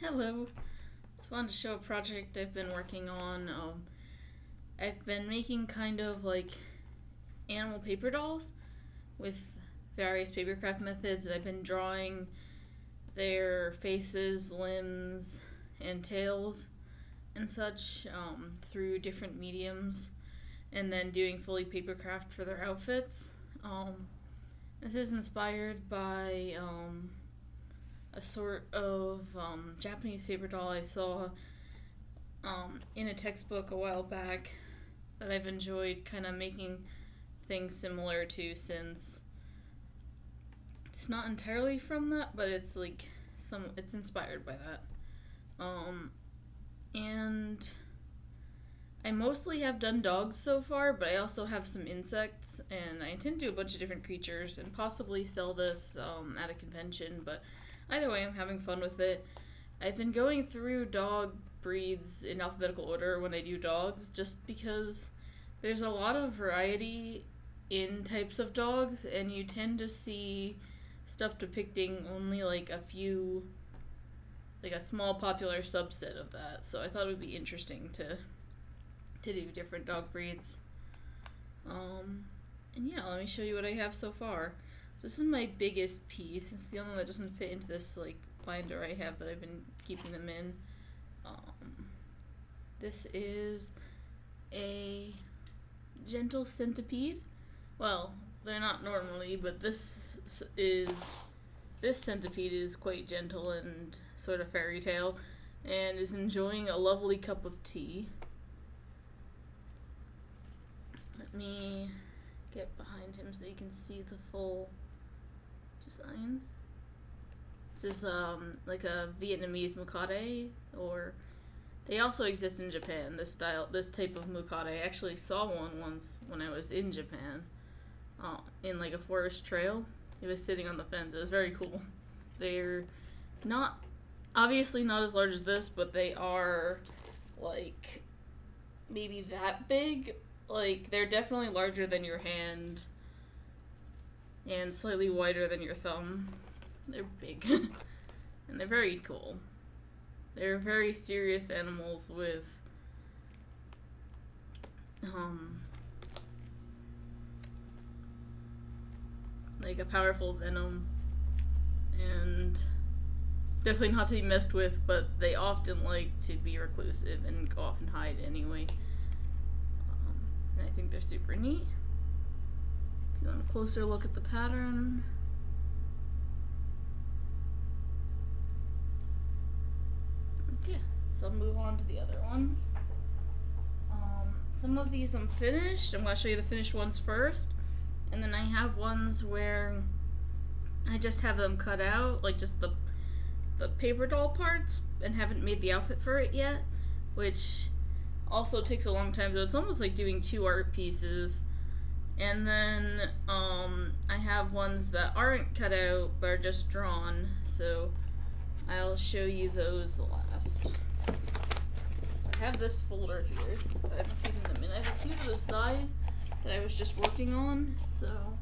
Hello. Just wanted to show a project I've been working on. I've been making kind of like animal paper dolls with various papercraft methods. I've been drawing their faces, limbs, and tails and such through different mediums, and then doing fully papercraft for their outfits. This is inspired by a sort of Japanese paper doll I saw in a textbook a while back that I've enjoyed kind of making things similar to, since it's not entirely from that, but it's like it's inspired by that. And I mostly have done dogs so far, but I also have some insects, and I intend to do a bunch of different creatures and possibly sell this at a convention, but either way, I'm having fun with it. I've been going through dog breeds in alphabetical order when I do dogs, just because there's a lot of variety in types of dogs, and you tend to see stuff depicting only like a few, like a small popular subset of that. So I thought it would be interesting to do different dog breeds. And yeah, let me show you what I have so far. So this is my biggest piece. It's the only one that doesn't fit into this like binder I have that I've been keeping them in. This is a gentle centipede. Well, they're not normally, but this centipede is quite gentle and sort of fairy tale, and is enjoying a lovely cup of tea. Let me get behind him so you can see the full design. This is like a Vietnamese mukade, or they also exist in Japan. This type of mukade. I actually saw one once when I was in Japan, in like a forest trail. It was sitting on the fence. It was very cool. They're obviously not as large as this, but they are like maybe that big. Like, they're definitely larger than your hand and slightly wider than your thumb. They're big. And they're very cool. They're very serious animals with like a powerful venom, and definitely not to be messed with, but they often like to be reclusive and go off and hide anyway. And I think they're super neat. If you want a closer look at the pattern. Okay, so I'll move on to the other ones. Some of these I'm finished. I'm going to show you the finished ones first. And then I have ones where I just have them cut out, like just the paper doll parts, and haven't made the outfit for it yet, which also takes a long time, so it's almost like doing two art pieces. And then I have ones that aren't cut out but are just drawn, so I'll show you those last. So I have this folder here that I've been keeping them in. I have a few to the side that I was just working on, so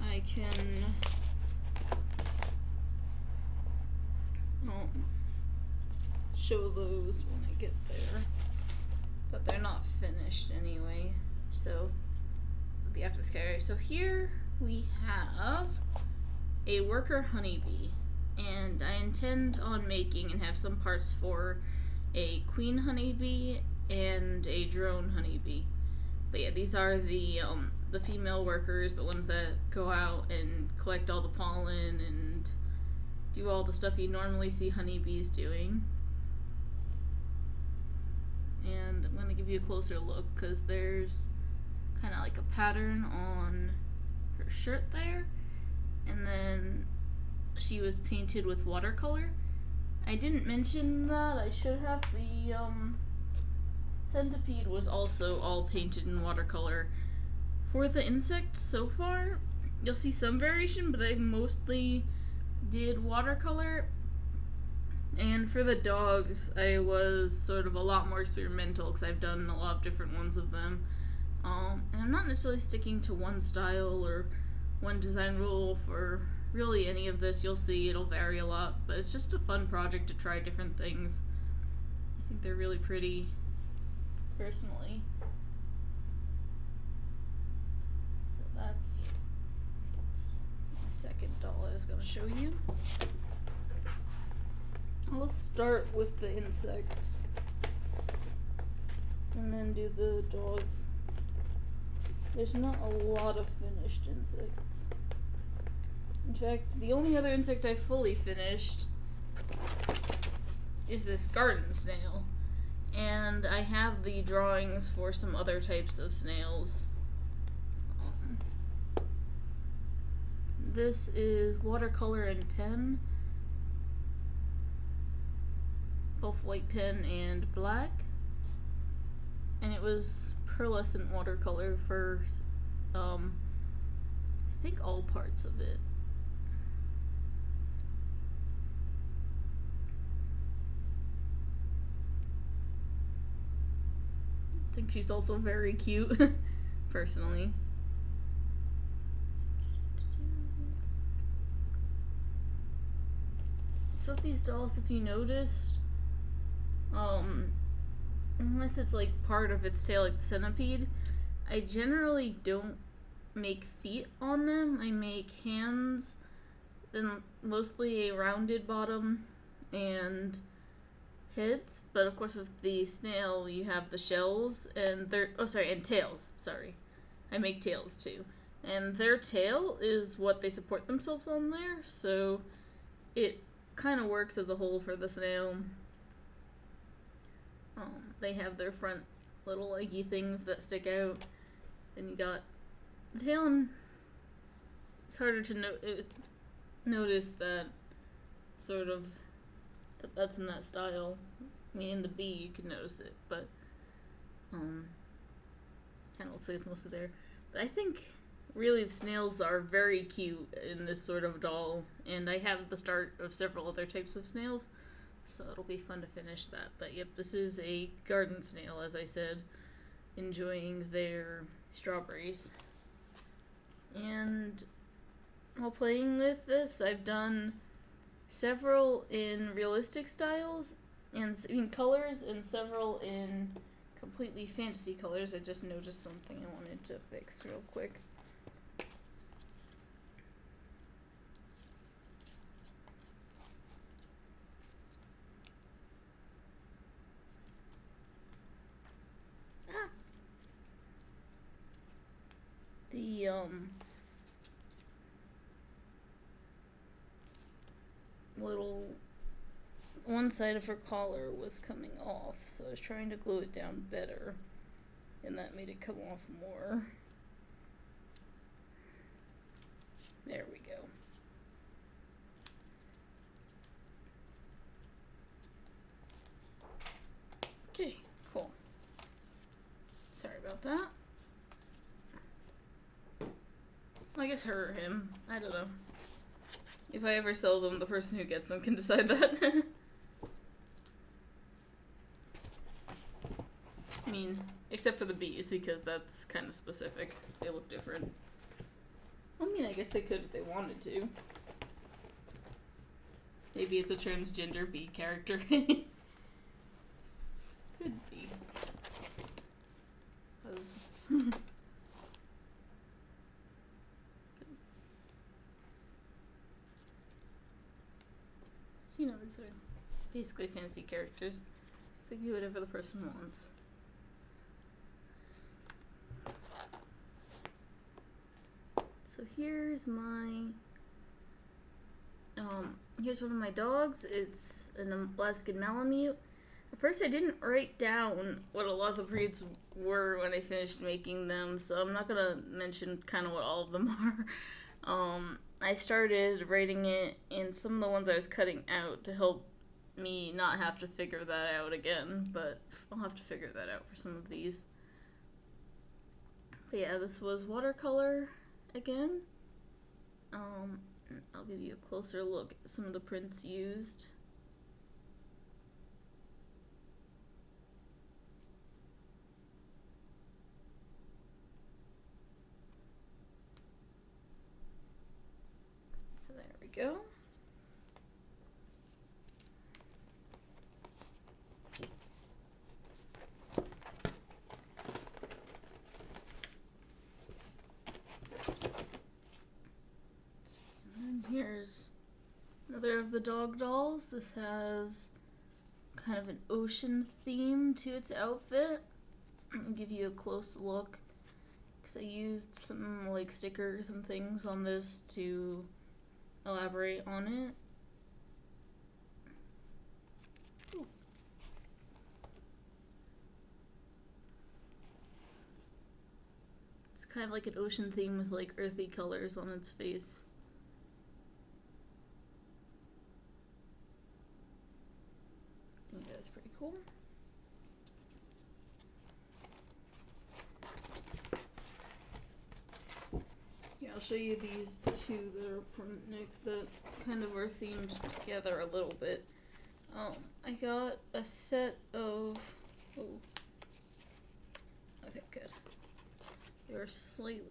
I can show those when I get there. But they're not finished anyway, so it'll be after the carry. So here we have a worker honeybee, and I intend on making and have some parts for a queen honeybee and a drone honeybee. But yeah, these are the female workers, the ones that go out and collect all the pollen and do all the stuff you normally see honeybees doing. And I'm going to give you a closer look because there's kind of like a pattern on her shirt there, and then she was painted with watercolor. I didn't mention that. I should have. The centipede was also all painted in watercolor. For the insects so far, you'll see some variation, but I mostly did watercolor. And for the dogs, I was sort of a lot more experimental because I've done a lot of different ones of them. And I'm not necessarily sticking to one style or one design rule for really any of this, you'll see it'll vary a lot, but it's just a fun project to try different things. I think they're really pretty, personally. So that's my second doll I was going to show you. I'll start with the insects and then do the dogs. There's not a lot of finished insects. In fact, the only other insect I fully finished is this garden snail. And I have the drawings for some other types of snails. This is watercolor and pen. Both white pen and black. And it was pearlescent watercolor for, I think all parts of it. I think she's also very cute, personally. So with these dolls, if you noticed, unless it's like part of its tail, like the centipede, I generally don't make feet on them. I make hands, then mostly a rounded bottom, and heads. But of course with the snail you have the shells and and tails, sorry. I make tails too. And their tail is what they support themselves on there, so it kind of works as a whole for the snail. They have their front little leggy things that stick out. Then you got the tail, and it's harder to notice that sort of that's in that style. I mean, in the bee you can notice it, but kind of looks like it's mostly there. But I think really the snails are very cute in this sort of doll, and I have the start of several other types of snails, so it'll be fun to finish that. But yep, this is a garden snail, as I said, enjoying their strawberries. And while playing with this, I've done several in realistic styles and in colors, and several in completely fantasy colors. I just noticed something I wanted to fix real quick. The little one side of her collar was coming off, so I was trying to glue it down better, and that made it come off more. There we go. Okay, cool. Sorry about that. I guess her or him. I don't know. If I ever sell them, the person who gets them can decide that. I mean, except for the bees, because that's kind of specific. They look different. I mean, I guess they could if they wanted to. Maybe it's a transgender bee character. Could be. 'Cause you know, these are basically fantasy characters. So you do whatever the person wants. So here's my here's one of my dogs. It's an Alaskan Malamute. At first I didn't write down what a lot of the breeds were when I finished making them, so I'm not gonna mention kind of what all of them are. I started writing it in some of the ones I was cutting out to help me not have to figure that out again, but I'll have to figure that out for some of these. But yeah, this was watercolor again. I'll give you a closer look at some of the prints used. So there. go. And then here's another of the dog dolls. This has kind of an ocean theme to its outfit. I'll give you a close look because I used some like stickers and things on this to elaborate on it. Ooh. It's kind of like an ocean theme with like earthy colors on its face. I think that's pretty cool. Yeah, I'll show you these two that are from next that kind of are themed together a little bit. I got a set of, okay, good. They were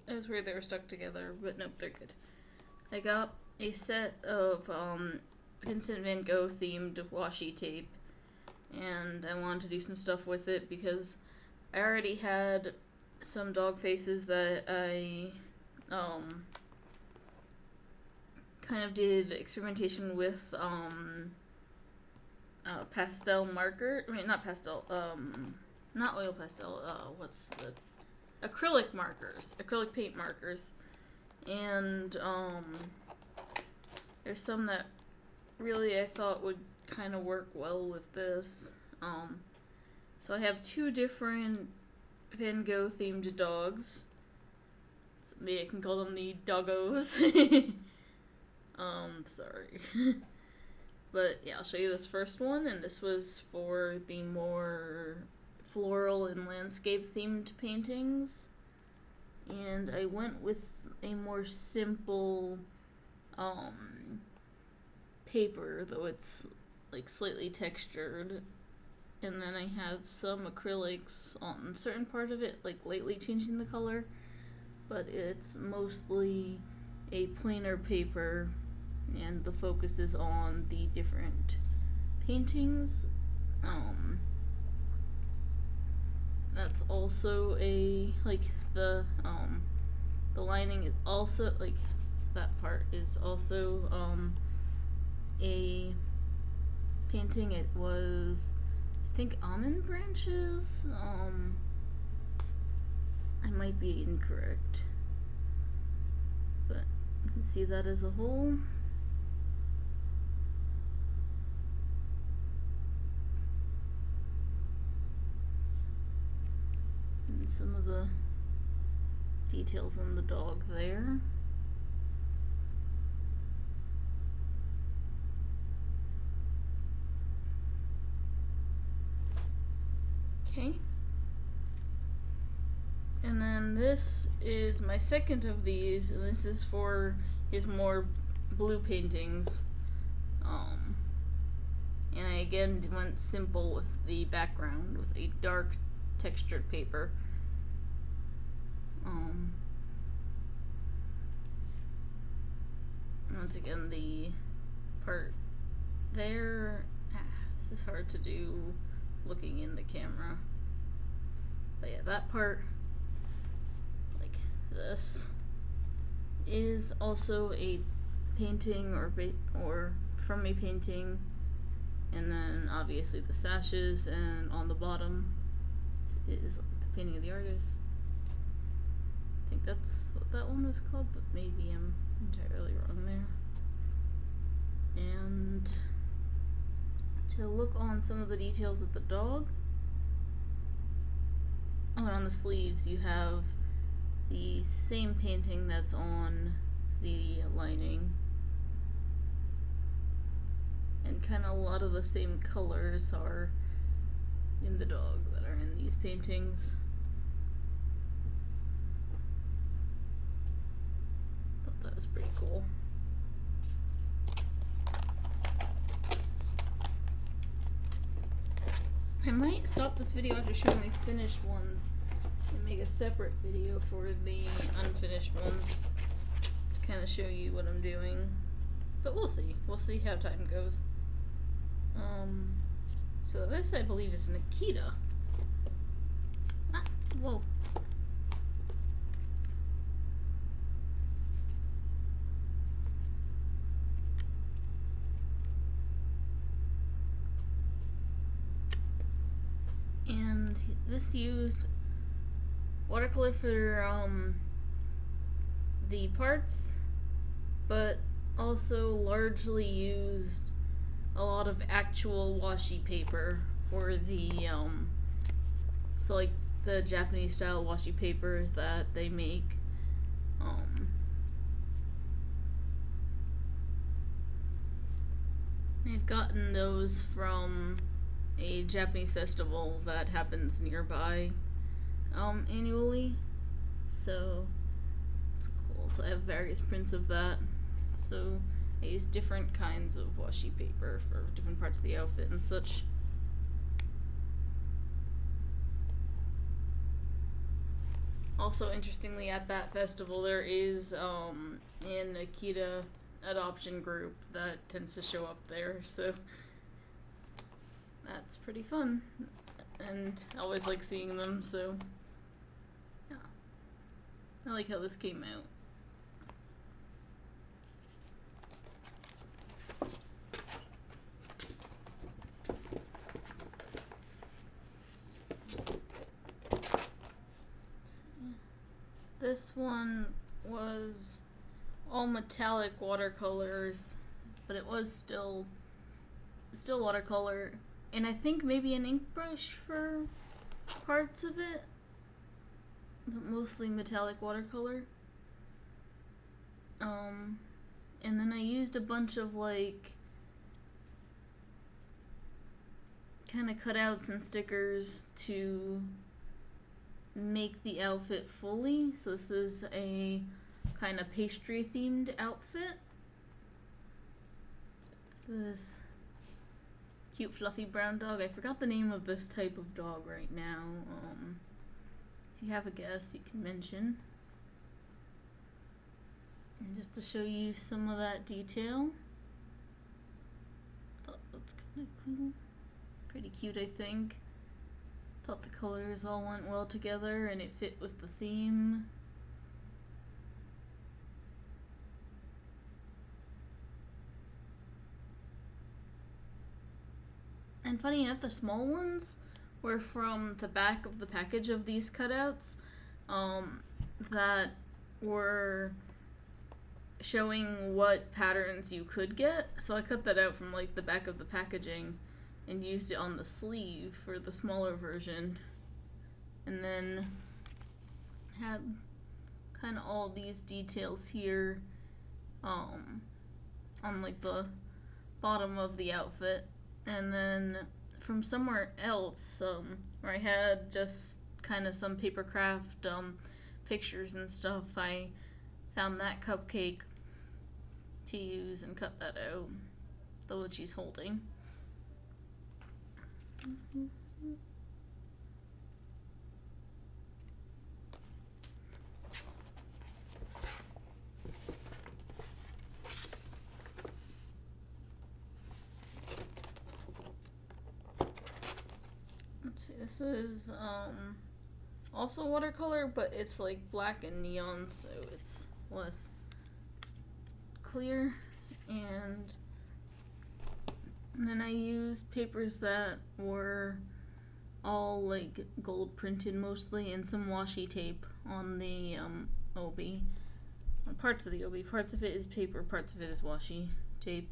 I was worried they were stuck together, but nope, they're good. I got a set of Vincent van Gogh themed washi tape, and I wanted to do some stuff with it because I already had some dog faces that I kind of did experimentation with pastel marker. I mean, not pastel. Not oil pastel. What's the acrylic markers? Acrylic paint markers. And there's some that really I thought would kind of work well with this. So I have two different Van Gogh themed dogs. Maybe I can call them the doggos. Sorry. But yeah, I'll show you this first one, and this was for the more floral and landscape themed paintings. And I went with a more simple paper, though it's like slightly textured. And then I have some acrylics on certain part of it, like lightly changing the color, but it's mostly a plainer paper, and the focus is on the different paintings. That's also a, like, the lining is also, like, that part is also a painting. It was, I think, almond branches. I might be incorrect, but you can see that as a whole. And some of the details on the dog there. Okay. And then this is my second of these, and this is for his more blue paintings. And I again went simple with the background, with a dark textured paper. Once again, the part there, this is hard to do looking in the camera. But yeah, that part, like this, is also a painting or from a painting, and then obviously the sashes, and on the bottom is the painting of the artist. I think that's what that one was called, but maybe I'm entirely wrong there. And to look on some of the details of the dog, on the sleeves you have the same painting that's on the lining, and kind of a lot of the same colors are in the dog that are in these paintings. Thought that was pretty cool. I might stop this video after showing my finished ones and make a separate video for the unfinished ones to kind of show you what I'm doing. But we'll see. We'll see how time goes. So this, I believe, is Nikita. Ah, whoa. And this used watercolor for the parts, but also largely used a lot of actual washi paper for the so like the Japanese style washi paper that they make. I've gotten those from a Japanese festival that happens nearby annually, so it's cool. So I have various prints of that. So I use different kinds of washi paper for different parts of the outfit and such. Also, interestingly, at that festival, there is an Akita adoption group that tends to show up there, so that's pretty fun. And I always like seeing them, so yeah. I like how this came out. This one was all metallic watercolors, but it was still watercolor, and I think maybe an ink brush for parts of it, but mostly metallic watercolor. And then I used a bunch of like kind of cutouts and stickers to make the outfit fully. So this is a kind of pastry themed outfit. This cute fluffy brown dog. I forgot the name of this type of dog right now. If you have a guess, you can mention. And just to show you some of that detail. Thought that's kind of cool. Pretty cute, I think. Thought the colors all went well together and it fit with the theme. And funny enough, the small ones were from the back of the package of these cutouts that were showing what patterns you could get. So I cut that out from like the back of the packaging and used it on the sleeve for the smaller version. And then had kind of all these details here on like the bottom of the outfit. And then from somewhere else where I had just kind of some paper craft pictures and stuff, I found that cupcake to use and cut that out, the one she's holding. Let's see, this is also watercolor, but it's like black and neon, so it's less clear. And then I used papers that were all like gold printed mostly, and some washi tape on the obi. On parts of the obi. Parts of it is paper, parts of it is washi tape.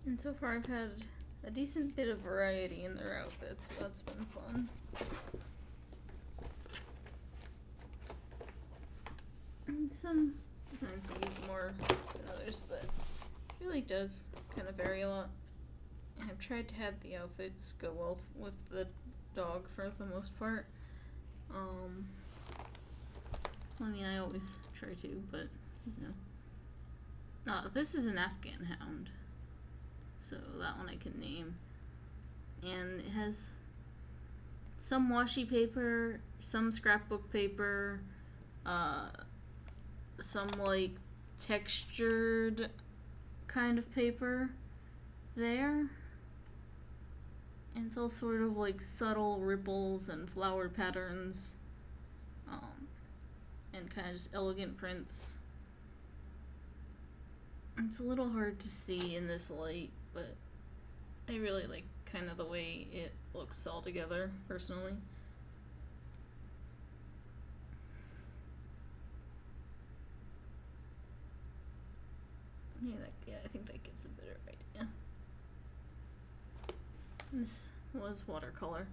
And so far I've had a decent bit of variety in their outfits, so that's been fun. And some designs I use more than others, but it really does kind of vary a lot. I've tried to have the outfits go well with the dog for the most part. I mean, I always try to, but, you know. This is an Afghan hound. So that one I can name. And it has some washi paper, some scrapbook paper, some like textured kind of paper there. And it's all sort of like subtle ripples and flower patterns, and kind of just elegant prints. It's a little hard to see in this light, but I really like kind of the way it looks all together, personally. Yeah, I think that gives a better idea. This was watercolor.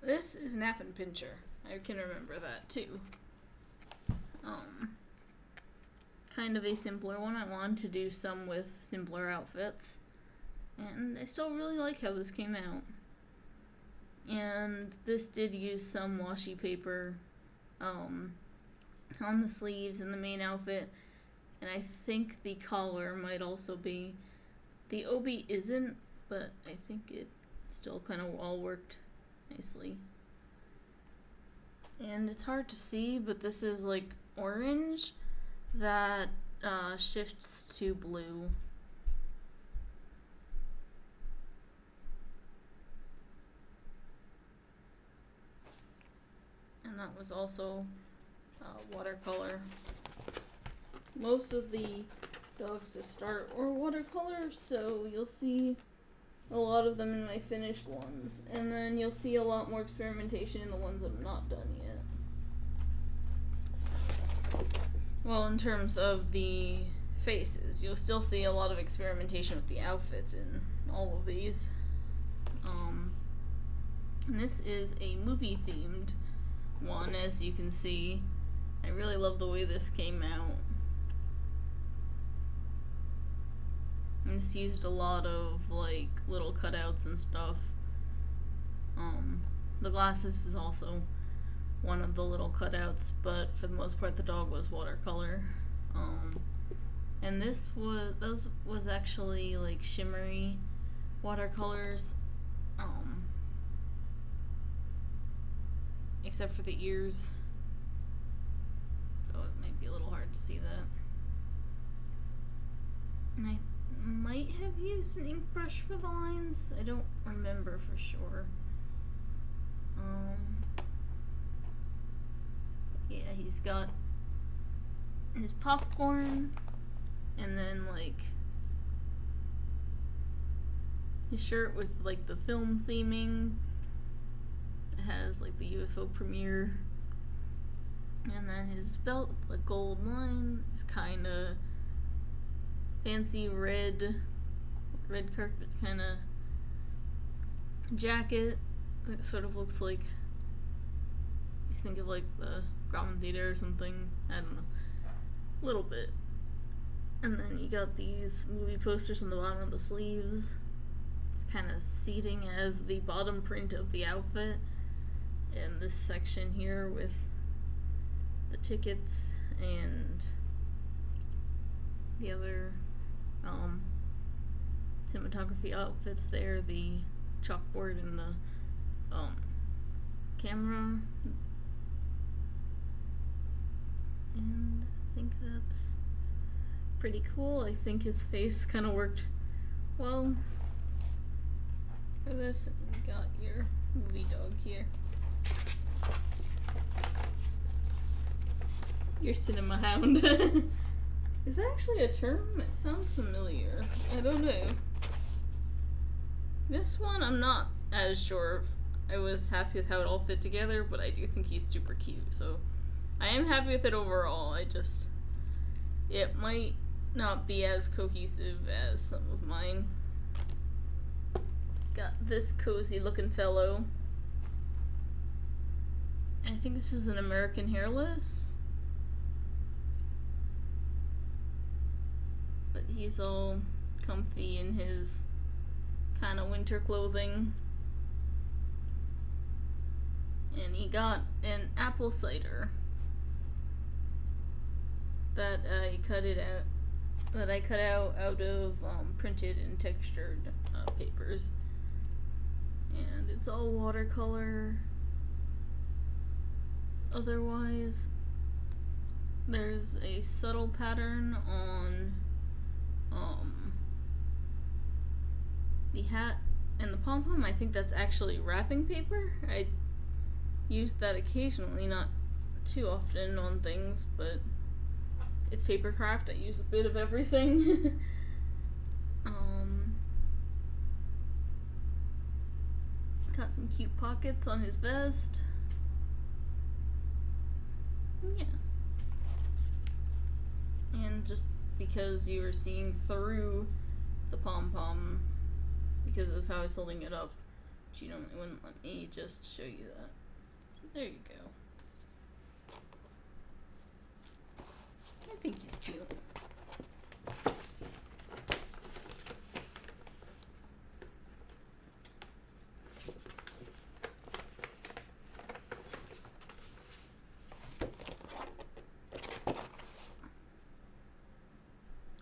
This is Nap and Pincher. I can remember that too. Kind of a simpler one. I wanted to do some with simpler outfits. And I still really like how this came out. And this did use some washi paper on the sleeves and the main outfit. And I think the collar might also be. The obi isn't, but I think it still kind of all worked nicely. And it's hard to see, but this is like orange that shifts to blue. And that was also watercolor. Most of the dogs to start were watercolor, so you'll see a lot of them in my finished ones, and then you'll see a lot more experimentation in the ones I'm not done yet. Well, in terms of the faces, you'll still see a lot of experimentation with the outfits in all of these. And this is a movie-themed one, as you can see. I really love the way this came out. And this used a lot of like little cutouts and stuff. The glasses is also one of the little cutouts, but for the most part the dog was watercolor. And those was actually like shimmery watercolors, except for the ears. So it might be a little hard to see that. And I might have used an ink brush for the lines. I don't remember for sure. Yeah, he's got his popcorn, and then like his shirt with like the film theming. It has like the UFO premiere, and then his belt with the gold line is kind of fancy red carpet kind of jacket. It sort of looks like, you think of like the Grauman Theater or something. I don't know, a little bit. And then you got these movie posters on the bottom of the sleeves. It's kind of seating as the bottom print of the outfit. And this section here with the tickets and the other cinematography outfits there, the chalkboard and the camera. And I think that's pretty cool. I think his face kind of worked well for this. And we got your movie dog here. Your cinema hound. Is that actually a term? It sounds familiar. I don't know. This one, I'm not as sure. I was happy with how it all fit together, but I do think he's super cute, so I am happy with it overall. It might not be as cohesive as some of mine. Got this cozy looking fellow. I think this is an American hairless. But he's all comfy in his kind of winter clothing. And he got an apple cider that I cut out of printed and textured papers. And it's all watercolor. Otherwise, there's a subtle pattern on the hat and the pom-pom. I think that's actually wrapping paper. I use that occasionally, not too often on things, but it's paper craft. I use a bit of everything. Got some cute pockets on his vest. Yeah. And just because you were seeing through the pom-pom because of how I was holding it up, but you wouldn't let me just show you that. So there you go. I think he's cute.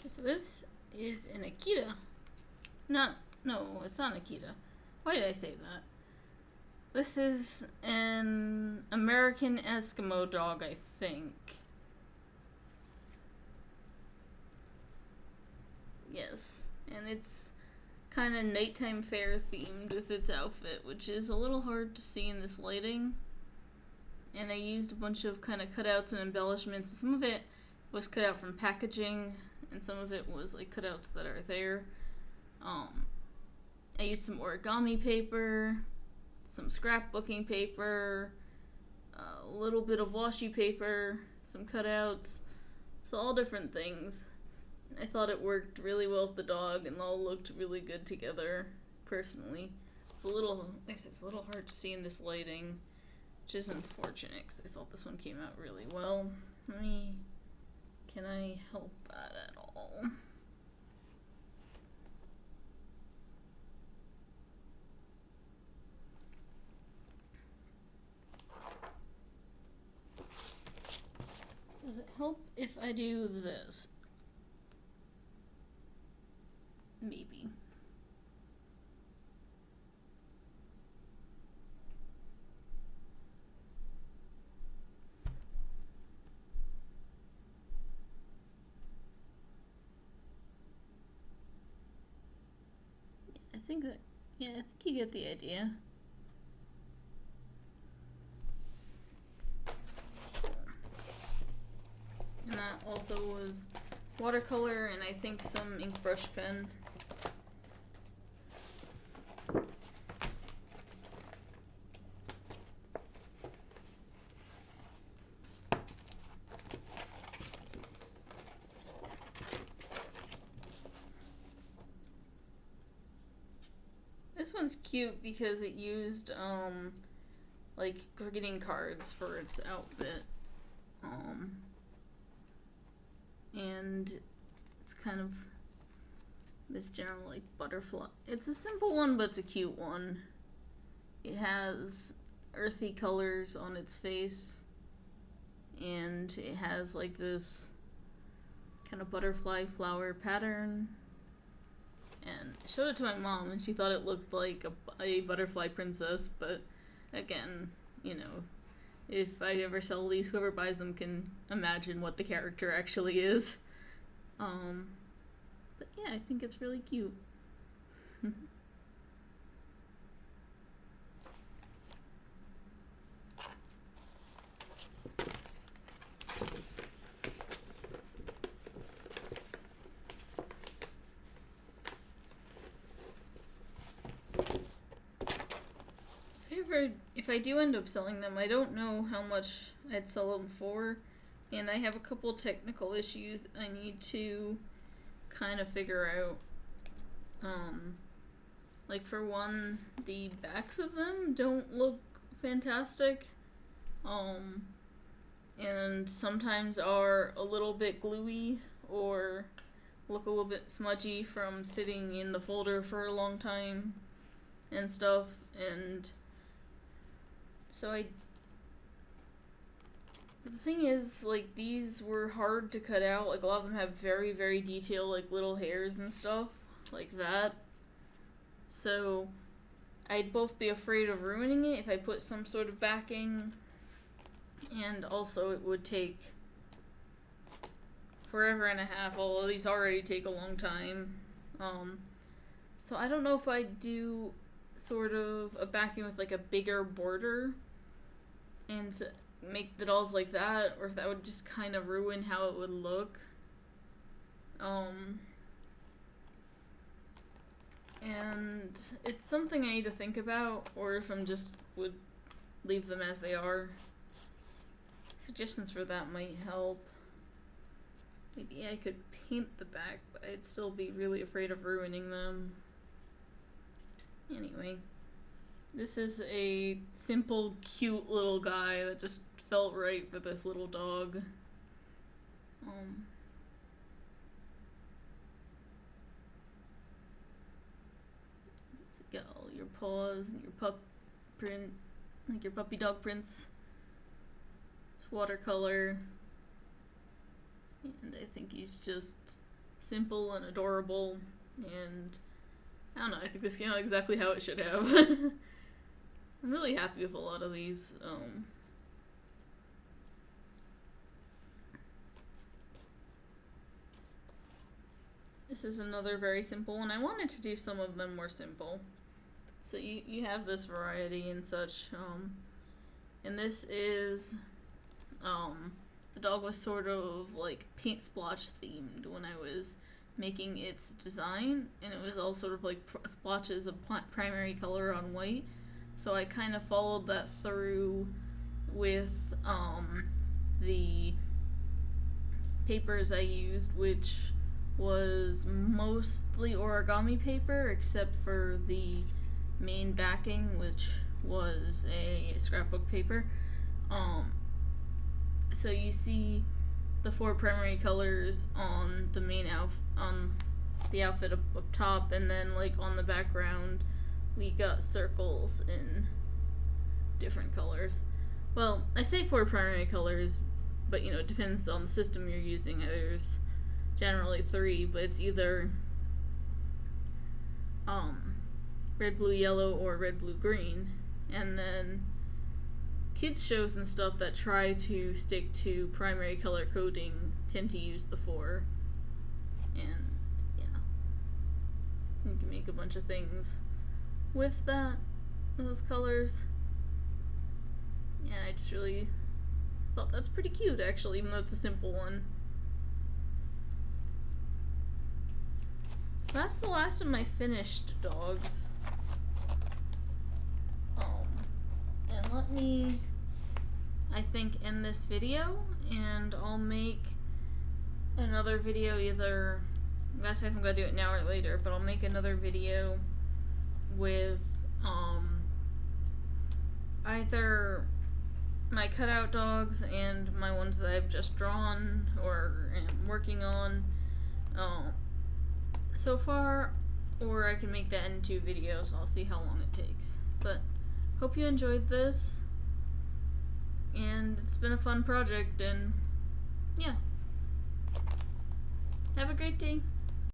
So this is an Akita. No, it's not an Akita. Why did I say that? This is an American Eskimo dog, I think. Yes, and it's kind of nighttime fair themed with its outfit, which is a little hard to see in this lighting. And I used a bunch of kind of cutouts and embellishments. Some of it was cut out from packaging, and some of it was like cutouts that are there. I used some origami paper, some scrapbooking paper, a little bit of washi paper, some cutouts, so all different things. I thought it worked really well with the dog and all looked really good together, personally. It's a little hard to see in this lighting, which is unfortunate because I thought this one came out really well. Can I help that at all? Does it help if I do this? Maybe. I think you get the idea. And that also was watercolor and I think some ink brush pen. This one's cute because it used like greeting cards for its outfit. And it's kind of this general like butterfly. It's a simple one, but it's a cute one. It has earthy colors on its face, and it has like this kind of butterfly flower pattern. And I showed it to my mom, and she thought it looked like a butterfly princess, but again, you know, if I ever sell these, whoever buys them can imagine what the character actually is. But yeah, I think it's really cute. If I do end up selling them, I don't know how much I'd sell them for, and I have a couple technical issues I need to kind of figure out. Like for one, the backs of them don't look fantastic and sometimes are a little bit gluey or look a little bit smudgy from sitting in the folder for a long time and stuff. And so the thing is, like, these were hard to cut out. Like, a lot of them have very, very detailed, like, little hairs and stuff like that. So I'd both be afraid of ruining it if I put some sort of backing, and also it would take forever and a half, although these already take a long time. So I don't know if I'd do sort of a backing with like a bigger border and make the dolls like that, or if that would just kind of ruin how it would look. And it's something I need to think about, or if I'm just would leave them as they are. Suggestions for that might help. Maybe I could paint the back, but I'd still be really afraid of ruining them. Anyway, this is a simple, cute little guy that just felt right for this little dog. Let's go. Your paws and your pup print, like your puppy dog prints. It's watercolor. And I think he's just simple and adorable, and I don't know, I think this came out exactly how it should have. I'm really happy with a lot of these. This is another very simple one. I wanted to do some of them more simple. So you have this variety and such. And this is, the dog was sort of like paint splotch themed when I was making its design, and it was all sort of like splotches of primary color on white. So I kind of followed that through with the papers I used, which was mostly origami paper except for the main backing, which was a scrapbook paper. So you see the 4 primary colors on the main on the outfit up top, and then like on the background we got circles in different colors. Well, I say 4 primary colors, but you know, it depends on the system you're using. There's generally 3, but it's either red, blue, yellow, or red, blue, green. And then kids shows and stuff that try to stick to primary color coding tend to use the 4. And yeah, you can make a bunch of things with those colors. Yeah, I just really thought that's pretty cute, actually, even though it's a simple one. So that's the last of my finished dogs. And let me, I think, end this video, and I'll make another video either, I guess I haven't got to do it now or later, but I'll make another video with either my cutout dogs and my ones that I've just drawn or am working on so far, or I can make that in 2 videos. I'll see how long it takes. But hope you enjoyed this, and it's been a fun project, and yeah. Have a great day.